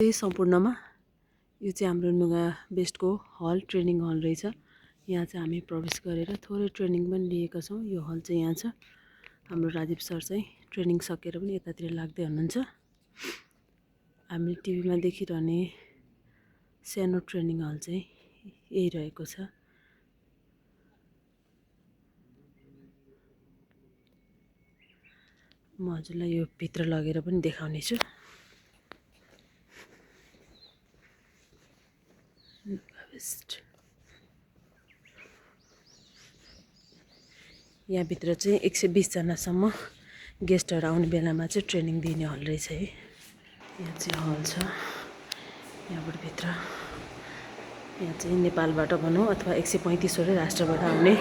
यही सम्पूर्णमा यो चाहिँ हाम्रो नुगा बेस्टको हल, ट्रेनिङ हल रहेछ। यहाँ चाहिँ हामी प्रवेश गरेर थोरै ट्रेनिङ पनि लिएका छौँ। यो हल चाहिँ यहाँ छ। हाम्रो राजीव सर चाहिँ ट्रेनिङ सकेर पनि यतातिर लाग्दै हुनुहुन्छ। हामीले टिभीमा देखिरहने सानो ट्रेनिङ हल चाहिँ यही रहेको छ। म हजुरलाई यो भित्र लगेर पनि देखाउने छु। यहाँभित्र चाहिँ 120 जनासम्म गेस्टहरू आउने बेलामा चाहिँ ट्रेनिङ दिने हल रहेछ है। यहाँ चाहिँ हल छ। यहाँबाट भित्र यहाँ चाहिँ नेपालबाट भनौँ अथवा 135वटै राष्ट्रबाट आउने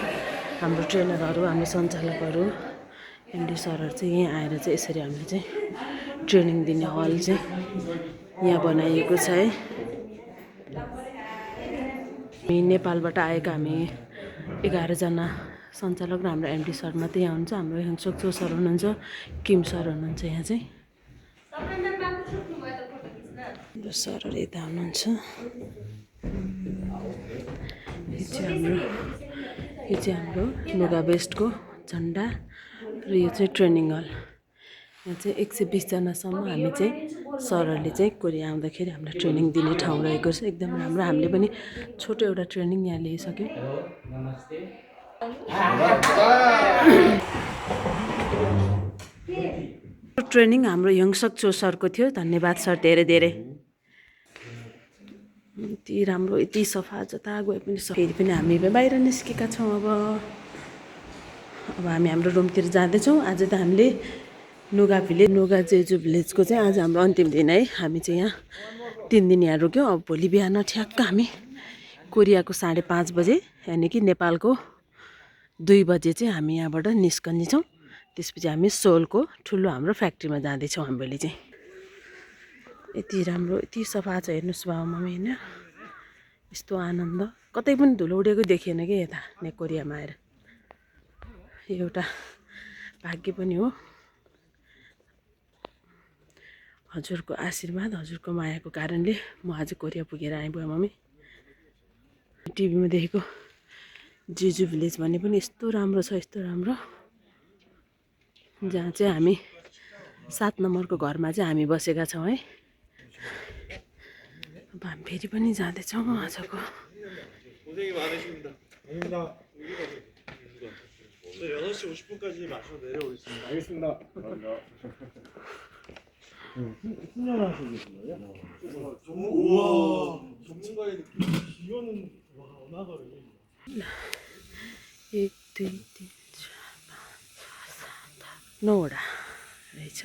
हाम्रो ट्रेनरहरू, हाम्रो सञ्चालकहरू, एमडी सरहरू चाहिँ यहीँ आएर चाहिँ यसरी हामीले चाहिँ ट्रेनिङ दिने हल चाहिँ यहाँ बनाइएको छ है। नेपालबाट आएका हामी 11 जना सञ्चालक र हाम्रो एमडी सर मात्रै यहाँ हुन्छ। हाम्रो हेङसोक जो सर हुनुहुन्छ, किम सर हुनुहुन्छ यहाँ चाहिँ। हाम्रो सरहरू यता हुनुहुन्छ। यो चाहिँ हाम्रो नुगा बेस्टको झन्डा र यो चाहिँ ट्रेनिङ हल। यहाँ चाहिँ 120 जनासम्म हामी चाहिँ सरहरूले चाहिँ कोरिया आउँदाखेरि हामीलाई ट्रेनिङ दिने ठाउँ रहेको छ। एकदम राम्रो। हामीले पनि छोटो एउटा ट्रेनिङ यहाँ लिइसक्यौँ। ट्रेनिङ हाम्रो यङसक चो सरको थियो। धन्यवाद सर, धेरै धेरै। यति राम्रो, यति सफा, जता गए पनि फेरि पनि हामी बाहिर निस्केका छौँ। अब हामी हाम्रो रुमतिर जाँदैछौँ। आज त हामीले नुगा जेजु भिलेजको चाहिँ आज हाम्रो अन्तिम दिन है। हामी चाहिँ यहाँ 3 दिन यहाँ रुक्यौँ। अब भोलि बिहान ठ्याक्क हामी कोरियाको 5:30 बजे यानि कि नेपालको 2 बजे चाहिँ हामी यहाँबाट निस्कनेछौँ। त्यसपछि हामी सोलको ठुलो हाम्रो फ्याक्ट्रीमा जाँदैछौँ हामी भोलि चाहिँ। यति राम्रो, यति सफा छ हेर्नुहोस् बाबा मम्मी होइन। यस्तो आनन्द, कतै पनि धुलो उडेको देखिएन कि यता कोरियामा आएर। यो एउटा भाग्य पनि हो। हजुरको आशीर्वाद, हजुरको मायाको कारणले म आज कोरिया पुगेर आएँ बुवा मम्मी। टिभीमा देखेको जेजु भिलेज भन्ने पनि यस्तो राम्रो छ, यस्तो राम्रो, जहाँ चाहिँ हामी 7 नम्बरको घरमा चाहिँ हामी बसेका छौँ है। अब हामी फेरि पनि जाँदैछौँ आजको। एक दुई तिन चार पाँच छ सात आठ 9वटा रहेछ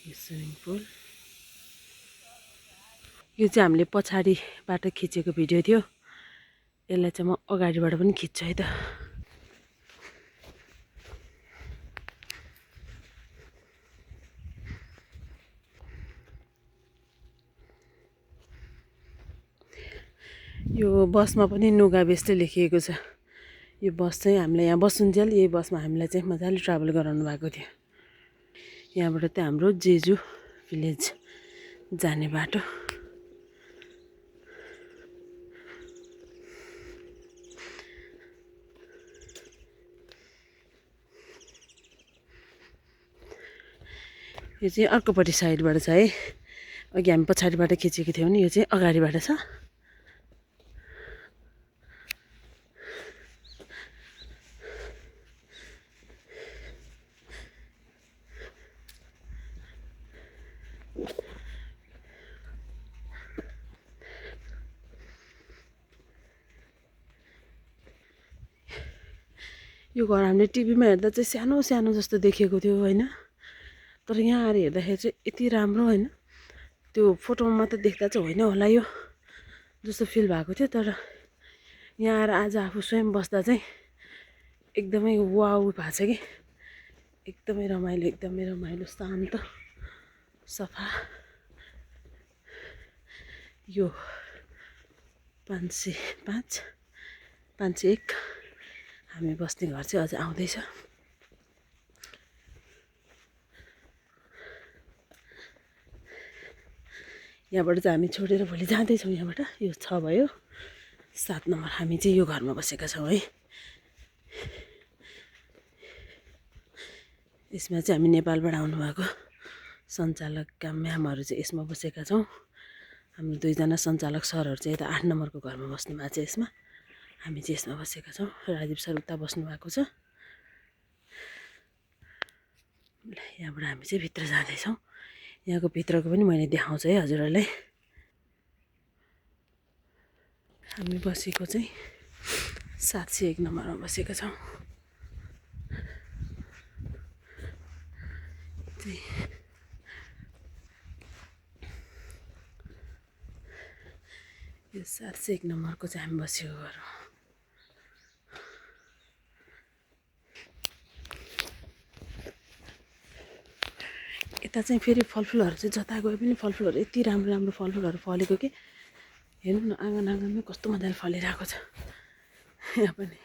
यो स्विमिङ पुल। यो चाहिँ हामीले पछाडिबाट खिचेको भिडियो थियो। यसलाई चाहिँ म अगाडिबाट पनि खिच्छु है त। यो बसमा पनि नुगा बेस्टै लेखिएको छ। यो बस चाहिँ हामीलाई यहाँ बसुन्जेल यही बसमा हामीलाई चाहिँ मजाले ट्राभल गराउनु भएको थियो। यहाँबाट चाहिँ हाम्रो जेजु भिलेज जाने बाटो। यो चाहिँ अर्कोपट्टि साइडबाट छ है। अघि हामी पछाडिबाट खिचेको थियौँ नि, यो चाहिँ अगाडिबाट छ। यो घर हामीले टिभीमा हेर्दा चाहिँ सानो सानो जस्तो देखेको थियो होइन, तर यहाँ आएर हेर्दाखेरि चाहिँ यति राम्रो होइन। त्यो फोटोमा मात्र देख्दा चाहिँ होइन होला यो जस्तो फिल भएको थियो, तर यहाँ आएर आज आफू स्वयं बस्दा चाहिँ एकदमै वाउ भएको छ कि। एकदमै रमाइलो, एकदमै रमाइलो, शान्त, सफा। यो 505 501 हामी बस्ने घर चाहिँ अझ आउँदैछ। यहाँबाट चाहिँ हामी छोडेर भोलि जाँदैछौँ। यहाँबाट यो 6 भयो, 7 नम्बर हामी चाहिँ यो घरमा बसेका छौँ है। यसमा चाहिँ हामी नेपालबाट आउनुभएको सञ्चालकका म्यामहरू चाहिँ यसमा बसेका छौँ। हाम्रो 2 जना सञ्चालक सरहरू चाहिँ यता 8 नम्बरको घरमा बस्नु भएको छ। यसमा हामी चाहिँ यसमा बसेका छौँ। राजीव सर उता बस्नु भएको छ। यहाँबाट हामी चाहिँ भित्र जाँदैछौँ। यहाँको भित्रको पनि मैले देखाउँछु है हजुरहरूलाई। हामी बसेको चाहिँ 701 नम्बरमा बसेका छौँ। यो 701 नम्बरको चाहिँ हामी बसेको घर हो। यता चाहिँ फेरि फलफुलहरू चाहिँ जता गए पनि फलफुलहरू यति राम्रो राम्रो फलफुलहरू फलेको कि हेर्नु न, आँगन आँगनमै कस्तो मजाले फलिरहेको छ। यहाँ पनि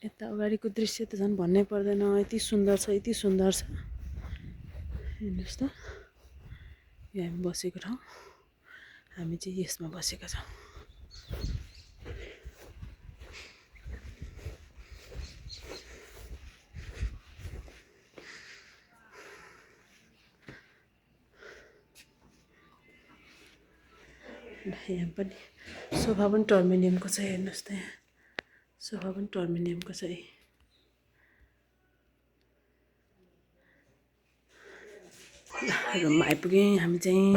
यता अगाडिको दृश्य त झन् भन्नै पर्दैन, यति सुन्दर छ, यति सुन्दर छ। हेर्नुहोस् त, यो हामी बसेको ठाउँ, हामी चाहिँ यसमा बसेका छौँ। यहाँ पनि सोफा पनि टर्मिनियमको छ। हेर्नुहोस् त, यहाँ सोफा पनि टर्मिनियमको छ है। रुममा आइपुग्यौँ हामी चाहिँ।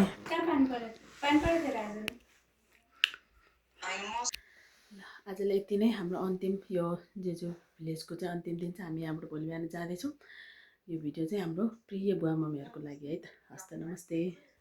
आजलाई यति नै हाम्रो अन्तिम यो जेजु भिलेजको चाहिँ अन्तिम दिन चाहिँ हामी यहाँबाट भोलि बिहान जाँदैछौँ। यो भिडियो चाहिँ हाम्रो प्रिय बुवा मम्मीहरूको लागि है त। हस्त नमस्ते।